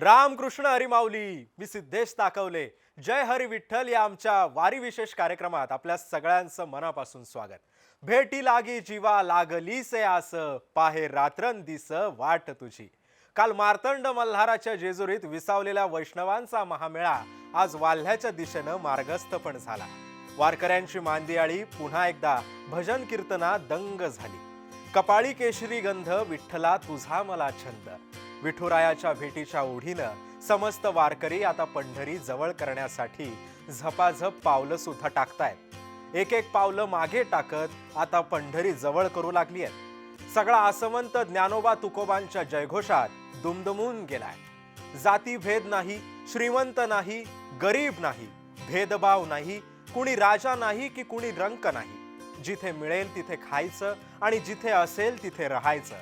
रामकृष्ण हरी माऊली. मी सिद्धेश ताकवले. जय हरी विठ्ठल या आमच्या वारी विशेष कार्यक्रमात आपल्या सगळ्यांचं मनापासून स्वागत. भेटी लागी जीवा लागलीसे आस, पाहे रात्रंदिस वाट तुझी. काल मार्तंड मल्हाराच्या जेजुरीत विसावलेल्या वैष्णवांचा महामेळा आज वाल्ह्याच्या दिशेनं मार्गस्थ पण झाला. वारकऱ्यांची मांदियाळी पुन्हा एकदा भजन कीर्तनात दंग झाली. कपाळी केशरी गंध विठ्ठला तुझा मला छंद. विठुरायाच्या भेटीच्या ओढीनं समस्त वारकरी आता पंढरी जवळ करण्यासाठी झपाझप पावलं सुद्धा टाकतायत. एक एक पावलं मागे टाकत आता पंढरी जवळ करू लागली आहेत. सगळा आसमंत ज्ञानोबा तुकोबांच्या जयघोषात दुमदुमून गेलाय. जाती भेद नाही, श्रीमंत नाही, गरीब नाही, भेदभाव नाही, कुणी राजा नाही की कुणी रंक नाही. जिथे मिळेल तिथे खायचं आणि जिथे असेल तिथे राहायचं.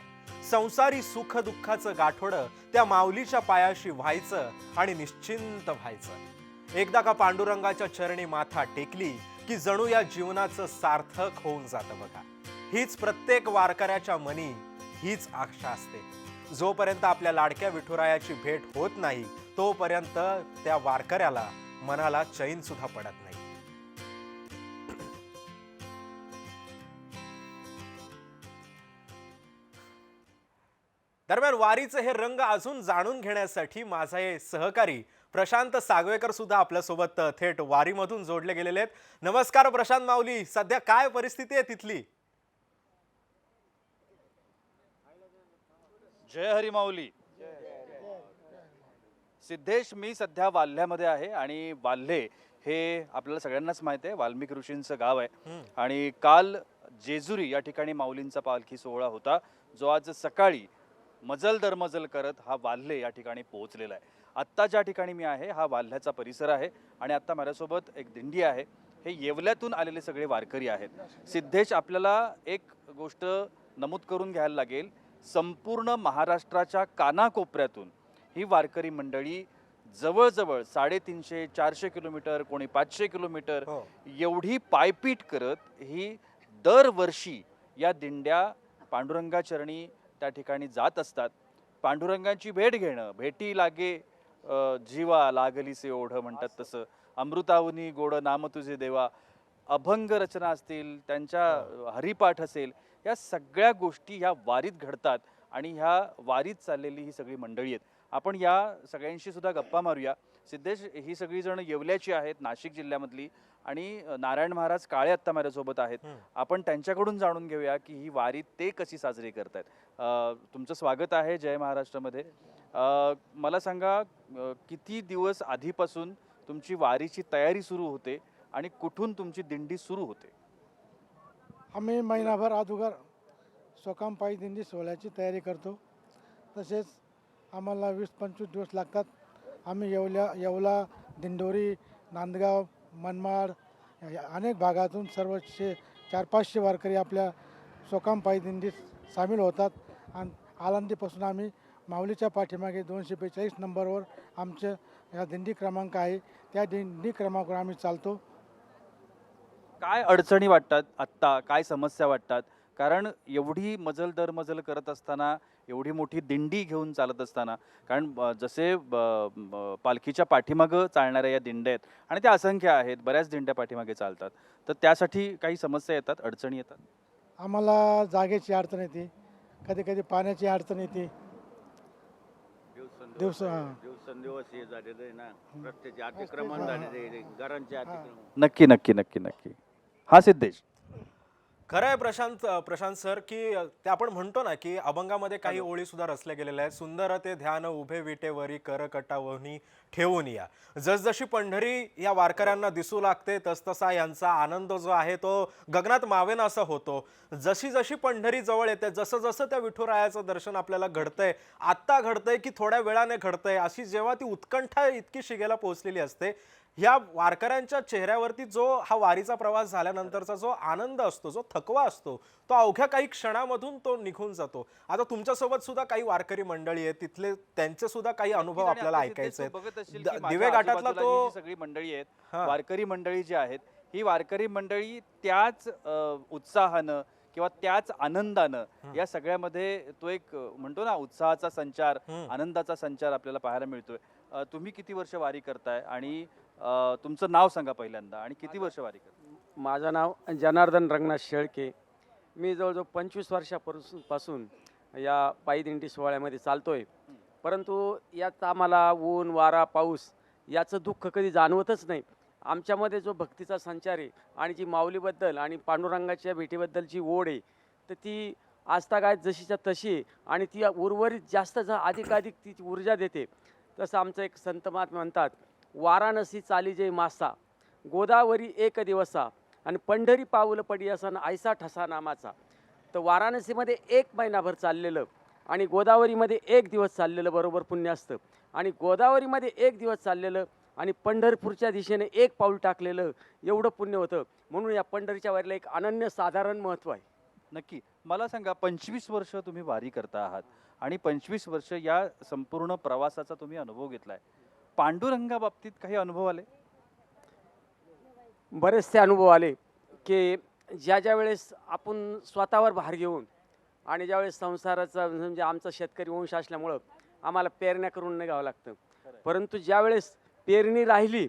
संसारी सुख दुःखाचं गाठोडं त्या माऊलीच्या पायाशी व्हायचं आणि निश्चिंत व्हायचं. एकदा का पांडुरंगाच्या चरणी माथा टेकली की जणू या जीवनाचं सार्थक होऊन जातं बघा. हीच प्रत्येक वारकऱ्याच्या मनी हीच आशा असते. जोपर्यंत आपल्या लाडक्या विठुरायाची भेट होत नाही तोपर्यंत त्या वारकऱ्याला मनाला चैन सुद्धा पडत नाही. दरम्यान वारीचे हे रंग अजून जाणून घेण्यासाठी माझे सहकारी प्रशांत सागवेकर सुद्धा आपल्यासोबत थेट वारीमधून जोडले गेलेले आहेत. नमस्कार प्रशांत माऊली, सध्या काय परिस्थिती आहे तिथली? जय हरी माऊली. सिद्धेश, मी सध्या वाल्ह्यामध्ये आहे आणि वाल्हे हे आपल्याला सगळ्यांनाच माहिती आहे, वाल्मिकी ऋषींचं गाव आहे. आणि काल जेजुरी या ठिकाणी माऊलींचा पालखी सोहळा होता, जो आज सकाळी मजल दरमजल करत हा वाल्हे या ठिकाणी पोहोचलेला आहे. आत्ता ज्या ठिकाणी मी आहे हा वाल्ह्याचा परिसर आहे आणि आत्ता माझ्यासोबत एक दिंडी आहे. हे येवल्यातून आलेले सगळे वारकरी आहेत. सिद्धेश, आपल्याला एक गोष्ट नमूद करून घ्यायला लागेल, संपूर्ण महाराष्ट्राच्या कानाकोपऱ्यातून ही वारकरी मंडळी जवळजवळ 350-400 किलोमीटर, कोणी 500 किलोमीटर एवढी पायपीट करत ही दरवर्षी या दिंड्या पांडुरंगाचरणी त्या ठिकाणी जात असतात. पांडुरंगाची भेट घेणं, भेटी लागे जीवा लागलीसे ओढ म्हणतात तसं, अमृतावनी गोड नाम तुझे देवा, अभंग रचना असतील, त्यांच्या हरिपाठ असेल, या सगळ्या गोष्टी ह्या वारीत घडतात आणि ह्या वारीत चाललेली ही सगळी मंडळी आहेत. आपण या सगळ्यांशी सुद्धा गप्पा मारूया. सिद्धेश, ही सगळी जण येवल्याची आहेत, नाशिक जिल्ह्यामधली, आणि नारायण महाराज काळे आत्ता माझ्यासोबत आहेत. आपण त्यांच्याकडून जाणून घेऊया की ही वारी ते कशी साजरी करतायत. तुमचं स्वागत आहे जय महाराष्ट्रामध्ये. मला सांगा, किती दिवस आधीपासून तुमची वारीची तयारी सुरू होते आणि कुठून तुमची दिंडी सुरू होते? आम्ही महिनाभर अगोदर सोकाम पायी दिंडी सोहळ्याची तयारी करतो. तसेच आम्हाला 20-25 दिवस लागतात. आम्ही येवला, दिंडोरी, नांदगाव, मनमाड अनेक भागातून सर्व 400-500 वारकरी आपल्या सोकाम पायी दिंडीत सामील होतात. आणि आळंदीपासून आम्ही माऊलीच्या पाठीमागे 242 नंबरवर आमचं या दिंडी क्रमांक आहे. त्या दिंडी क्रमांकावर आम्ही चालतो. काय अडचणी वाटतात आत्ता, काय समस्या वाटतात? कारण एवढी मजल दरमजल करत असताना, एवढी मोठी दिंडी घेऊन चालत असताना, कारण जसे पालखीच्या पाठीमागं चालणाऱ्या या दिंड्या आहेत आणि त्या असंख्य आहेत, बऱ्याच दिंड्या पाठीमागे चालतात, तर त्यासाठी काही समस्या येतात, अडचणी येतात? आम्हाला जागेची अडचण येते, कधी कधी पाण्याची अडचण येते. नक्की नक्की नक्की नक्की. हा सिद्धेश, खरं आहे प्रशांत सर, की ते आपण म्हणतो ना की अभंगामध्ये काही ओळी सुद्धा रचल्या गेलेल्या आहेत. सुंदर ते ध्यान उभे विटेवरी कर कटावणी ठेवून या. जसजशी पंढरी या वारकऱ्यांना दिसू लागते तसतसा यांचा आनंद जो आहे तो गगनात मावेना असा होतो. जशी जशी पंढरी जवळ येते, जसं जसं त्या विठुरायाचं दर्शन आपल्याला घडतंय, आत्ता घडतंय की थोड्या वेळाने घडतंय, अशी जेव्हा ती उत्कंठा इतकी शिगेला पोहोचलेली असते, ह्या वारकऱ्यांच्या चेहऱ्यावरती जो हा वारीचा प्रवास झाल्यानंतरचा जो आनंद असतो, जो थकवा असतो, तो अवघ्या काही क्षणामधून तो निघून जातो. आता तुमच्यासोबत सुद्धा काही वारकरी मंडळी आहेत, तिथले त्यांचे सुद्धा काही अनुभव आपल्याला ऐकायचे आहेत. दिवे घाटातला तो सगळी मंडळी आहेत, वारकरी मंडळी जी आहेत, ही वारकरी मंडळी त्याच उत्साहानं किंवा त्याच आनंदानं या सगळ्यामध्ये तो एक म्हणतो ना उत्साहाचा संचार, आनंदाचा संचार आपल्याला पाहायला मिळतोय. तुम्ही किती वर्ष वारी करताय आणि तुमचं नाव सांगा पहिल्यांदा आणि किती वर्ष वारी करताय? माझं नाव जनार्दन रंगनाथ शेळके. मी जवळजवळ 25 वर्षापासून या पायी दिंडी सोहळ्यामध्ये चालतोय. परंतु यात आम्हाला ऊन वारा पाऊस याचं दुःख कधी जाणवतच नाही. आमच्यामध्ये जो भक्तीचा संचार आहे आणि जी माऊलीबद्दल आणि पांडुरंगाच्या भेटीबद्दलची ओढ आहे, तर ती आजतागायत जशीच्या तशी आहे आणि ती उर्वरित जास्त अधिकाधिक ती ऊर्जा देते. तसं आमचं एक संत महात्मा म्हणतात, वाराणसी चाली जे मासा, गोदावरी एक दिवसा आणि पंढरी पाऊल पडी असन ऐसा ठसा नामाचा. तर वाराणसीमध्ये 1 महिनाभर चाललेलं आणि गोदावरीमध्ये 1 दिवस चाललेलं बरोबर पुण्य असतं. आणि गोदावरीमध्ये 1 दिवस चाललेलं आणि पंढरपूरच्या दिशेने 1 पाऊल टाकलेलं एवढं पुण्य होतं. म्हणून या पंढरीच्या वारीला एक अनन्यसाधारण महत्त्व आहे. नक्की. मला सांगा, 25 वर्ष तुम्ही वारी करता आहात आणि 25 वर्ष या संपूर्ण प्रवासाचा तुम्ही अनुभव घेतलाय. पांडुरंगाबाबतीत काही अनुभव आले? बरेचसे अनुभव आले की ज्या वेळेस आपण स्वतःवर भार घेऊन आणि ज्यावेळेस संसाराचा म्हणजे आमचा शेतकरी वंश असल्यामुळं आम्हाला पेरण्या करून निघावं लागतं. परंतु ज्यावेळेस पेरणी राहिली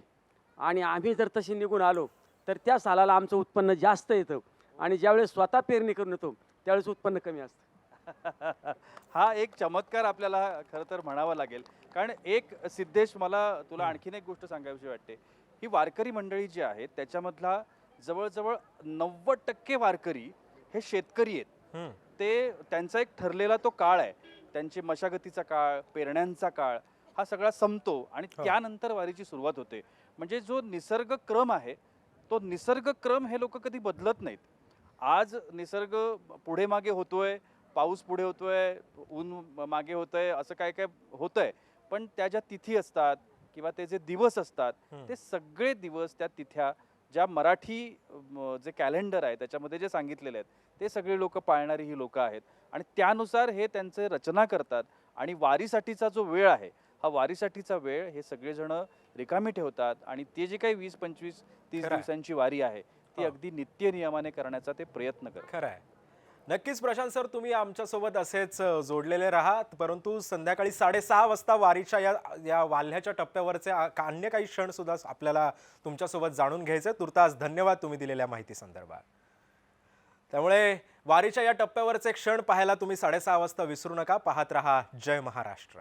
आणि आम्ही जर तशी निघून आलो तर त्या सालाला आमचं उत्पन्न जास्त येतं आणि ज्यावेळेस स्वतः पेरणी करून येतो त्यावेळेस उत्पन्न कमी असतं. हा एक चमत्कार आपल्याला खरं तर म्हणावा लागेल. कारण एक सिद्धेश, मला तुला आणखीन एक गोष्ट सांगावीशी वाटते. ही वारकरी मंडळी जी आहेत त्याच्यामधला जवळजवळ 90% वारकरी हे शेतकरी आहेत. ते त्यांचा एक ठरलेला तो काळ आहे, त्यांची मशागतीचा काळ, पेरण्यांचा काळ हा सगळा संपतो आणि त्यानंतर वारीची सुरुवात होते. म्हणजे जो निसर्ग क्रम आहे तो निसर्ग क्रम हे लोक कधी बदलत नाहीत. आज निसर्ग पुढे मागे होतोय, पाऊस पुढे होतोय, ऊन मागे होतंय, असं काय काय होतंय, पण त्या ज्या तिथी असतात किंवा ते जे दिवस असतात ते सगळे दिवस, त्या तिथ्या ज्या मराठी जे कॅलेंडर आहे त्याच्यामध्ये जे सांगितलेले आहेत ते सगळे लोक पाळणारी ही लोक आहेत आणि त्यानुसार हे त्यांचे रचना करतात. आणि वारीसाठीचा जो वेळ आहे, हा वारीसाठीचा वेळ हे सगळेजण रिकामी ठेवतात आणि ते जे काही 20, 25, 30 दिवसांची वारी आहे ती अगदी नित्य नियमाने करण्याचा ते प्रयत्न करतात. खरं आहे. नक्कीच प्रशांत सर, तुम्ही आमच्यासोबत असेच जोडलेले राहात. परंतु संध्याकाळी 6:30 वाजता वारीच्या या वाल्ह्याच्या टप्प्यावरचे अन्य काही क्षण सुद्धा आपल्याला तुमच्यासोबत जाणून घ्यायचे. तुर्तास धन्यवाद तुम्ही दिलेल्या माहिती संदर्भात. त्यामुळे वारीच्या या टप्प्यावरचे क्षण पाहायला तुम्ही 6:30 वाजता विसरू नका. पाहत रहा जय महाराष्ट्र.